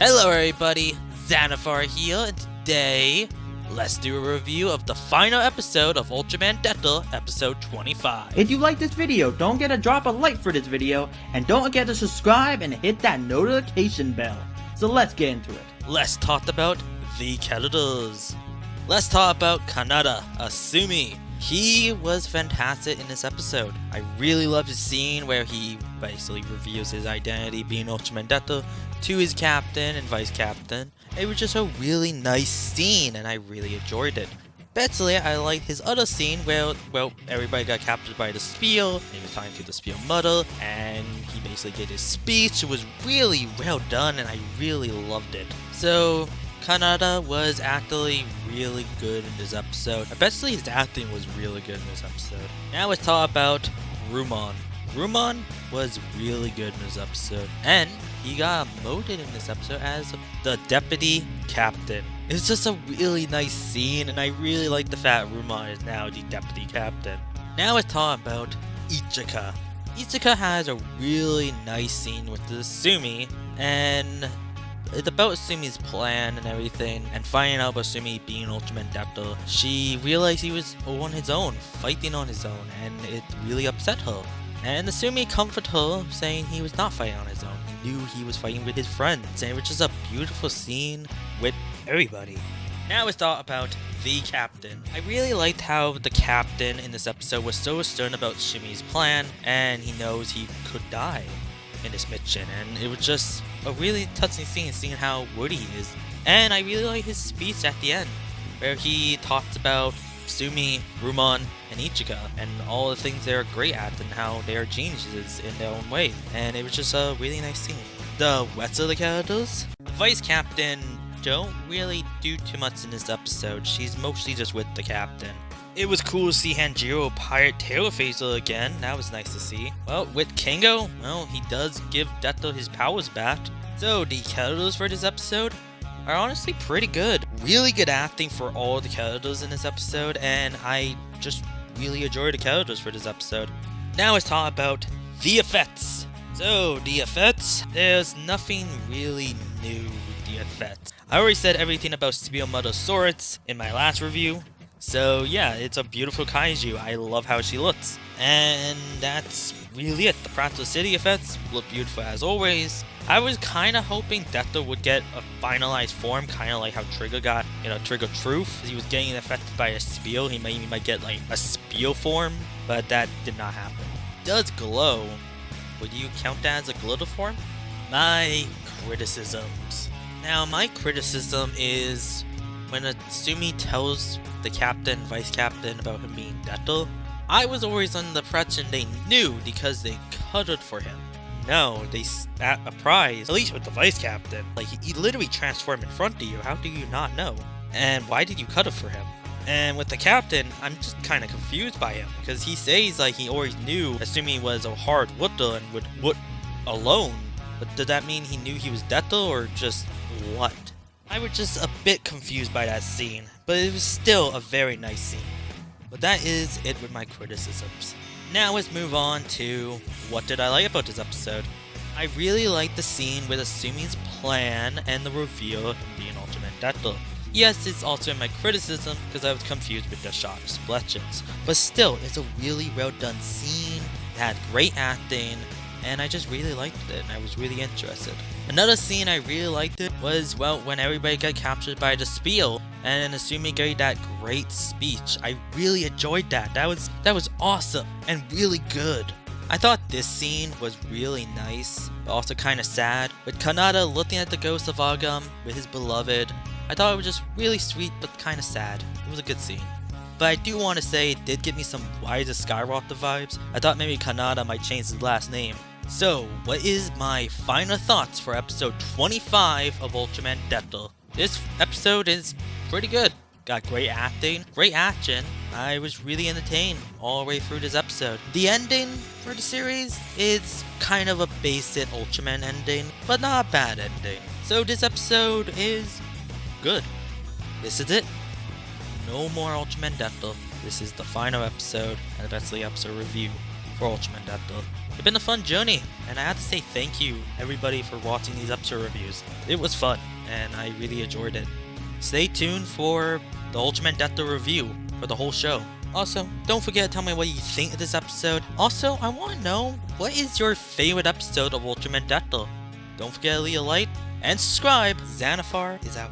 Hello everybody, Zanafar here, and today, let's do a review of the final episode of Ultraman Decker, episode 25. If you like this video, don't forget to drop a like for this video, and don't forget to subscribe and hit that notification bell. So let's get into it. Let's talk about the characters. Let's talk about Kanada, Asumi. He was fantastic in this episode. I really loved the scene where he basically reveals his identity being Ultraman Decker to his captain and vice captain. It was just a really nice scene and I really enjoyed it. Basically, I liked his other scene where, everybody got captured by the Spiel. He was talking to the Spiel mother and he basically gave his speech. It was really well done and I really loved it. So, Kanada was actually really good in this episode. Especially his acting was really good in this episode. Now let's talk about Ruman. Ruman was really good in this episode. And he got promoted in this episode as the deputy captain. It's just a really nice scene and I really like the fact Ruman is now the deputy captain. Now let's talk about Ichika. Ichika has a really nice scene with the Asumi and it's about Asumi's plan and everything, and finding out about Asumi being Ultraman Decker. She realized he was on his own, fighting on his own, and it really upset her. And Asumi comforted her, saying he was not fighting on his own. He knew he was fighting with his friends, and it was just a beautiful scene with everybody. Now let's talk about the captain. I really liked how the captain in this episode was so stern about Shimi's plan, and he knows he could die in this mission, and it was just a really touching scene seeing how woody he is. And I really like his speech at the end where he talks about Sumi, Ruman, and Ichika and all the things they're great at and how they are geniuses in their own way, and it was just a really nice scene. The rest of the characters, Vice Captain don't really do too much in this episode. She's mostly just with the captain. It was cool to see Hanjiro pirate Tail Phaser again. That was nice to see. Well, with Kango, well, he does give Decker his powers back. So, the characters for this episode are honestly pretty good. Really good acting for all the characters in this episode, and I just really enjoyed the characters for this episode. Now let's talk about the effects. So, the effects, there's nothing really new with the effects. I already said everything about Spiel Mother's swords in my last review. So yeah, it's a beautiful kaiju. I love how she looks. And that's really it. The Practical City effects look beautiful as always. I was kind of hoping Decker would get a finalized form, kind of like how Trigger got, Trigger Truth. He was getting affected by a Spiel. He might get like a Spiel form, but that did not happen. It does glow. Would you count that as a glitter form? My criticisms. Now my criticism is when Asumi tells the captain, vice captain about him being Decker, I was always under the impression they knew because they cutted for him. No, they sat a prize, at least with the vice captain. Like, he literally transformed in front of you. How do you not know? And why did you cut it for him? And with the captain, I'm just kind of confused by him because he says like he always knew Asumi was a hard worker and would work alone. But did that mean he knew he was Decker or just what? I was just a bit confused by that scene, but it was still a very nice scene. But that is it with my criticisms. Now let's move on to what did I like about this episode. I really liked the scene with Asumi's plan and the reveal of him being Ultraman Decker. Yes, it's also in my criticism because I was confused with the shot of Spletchens, but still, it's a really well done scene. It had great acting, and I just really liked it, and I was really interested. Another scene I really liked it was, well, when everybody got captured by the Spiel, and Asumi gave that great speech. I really enjoyed that. That was awesome, and really good. I thought this scene was really nice, but also kind of sad. With Kanada looking at the ghost of Agam with his beloved, I thought it was just really sweet, but kind of sad. It was a good scene. But I do want to say it did give me some Rise of Skywalker vibes. I thought maybe Kanada might change his last name. So, what is my final thoughts for episode 25 of Ultraman Decker? This episode is pretty good. Got great acting, great action. I was really entertained all the way through this episode. The ending for the series is kind of a basic Ultraman ending, but not a bad ending. So this episode is good. This is it. No more Ultraman Decker. This is the final episode, and eventually episode review for for Ultraman Decker. It's been a fun journey, and I have to say thank you everybody for watching these episode reviews. It was fun, and I really enjoyed it. Stay tuned for the Ultraman Decker review for the whole show. Also, don't forget to tell me what you think of this episode. Also, I want to know, what is your favorite episode of Ultraman Decker? Don't forget to leave a like and subscribe. Zanafar is out.